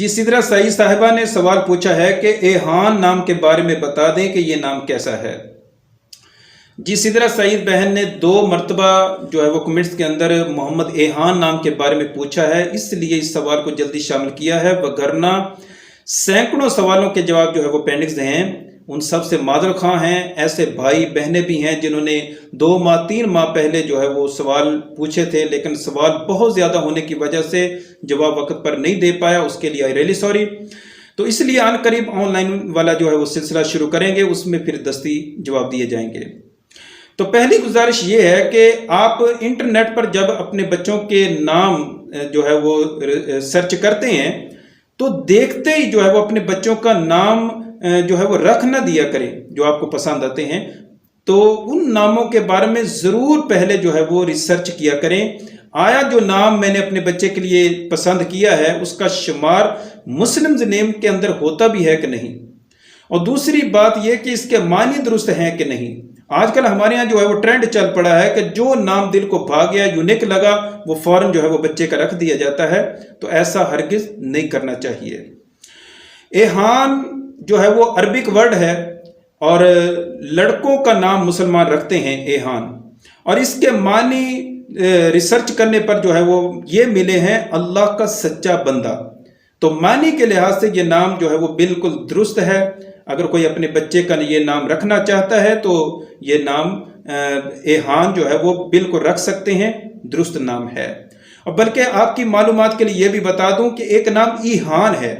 जी सिदरा सईद साहिबा ने सवाल पूछा है कि एहान नाम के बारे में बता दें कि ये नाम कैसा है। जी सिदरा सईद बहन ने 2 मरतबा जो है वो कमेंट्स के अंदर मोहम्मद एहान नाम के बारे में पूछा है, इसलिए इस सवाल को जल्दी शामिल किया है, वगरना सैकड़ों सवालों के जवाब जो है वो पेंडिंग्स हैं। उन सब से माजर खां हैं। ऐसे भाई बहनें भी हैं जिन्होंने 2 माह 3 माह पहले जो है वो सवाल पूछे थे, लेकिन सवाल बहुत ज़्यादा होने की वजह से जवाब वक्त पर नहीं दे पाया, उसके लिए आई रियली सॉरी। तो इसलिए आन करीब ऑनलाइन वाला जो है वो सिलसिला शुरू करेंगे, उसमें फिर दस्ती जवाब दिए जाएंगे। तो पहली गुजारिश ये है कि आप इंटरनेट पर जब अपने बच्चों के नाम जो है वो सर्च करते हैं तो देखते ही जो है वो अपने बच्चों का नाम जो है वो रख ना दिया करें जो आपको पसंद आते हैं। तो उन नामों के बारे में ज़रूर पहले जो है वो रिसर्च किया करें, आया जो नाम मैंने अपने बच्चे के लिए पसंद किया है उसका शुमार मुस्लिम नेम के अंदर होता भी है कि नहीं, और दूसरी बात यह कि इसके मानी दुरुस्त हैं कि नहीं। आजकल हमारे यहाँ जो है वो ट्रेंड चल पड़ा है कि जो नाम दिल को भा गया, यूनिक लगा, वो फौरन जो है वो बच्चे का रख दिया जाता है। तो ऐसा हरगिज नहीं करना चाहिए। एहान जो है वो अरबिक वर्ड है और लड़कों का नाम मुसलमान रखते हैं एहान, और इसके मानी रिसर्च करने पर जो है वो ये मिले हैं अल्लाह का सच्चा बंदा। तो मानी के लिहाज से ये नाम जो है वो बिल्कुल दुरुस्त है। अगर कोई अपने बच्चे का ये नाम रखना चाहता है तो ये नाम एहान जो है वो बिल्कुल रख सकते हैं, दुरुस्त नाम है। और बल्कि आपकी मालूमात के लिए ये भी बता दूं कि एक नाम ईहान है,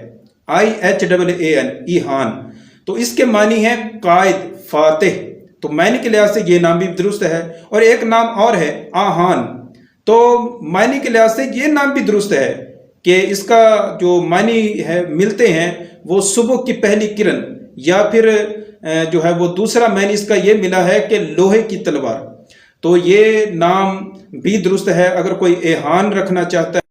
IHAAN, ईहान, तो इसके मानी है कायद, फातिह। तो मानी के लिहाज से ये नाम भी दुरुस्त है। और एक नाम और है आहान, तो मानी के लिहाज से ये नाम भी दुरुस्त है कि इसका जो मानी है मिलते हैं वो सुबह की पहली किरण, या फिर जो है वो दूसरा मानी इसका ये मिला है कि लोहे की तलवार। तो ये नाम भी दुरुस्त है। अगर कोई एहान रखना चाहता है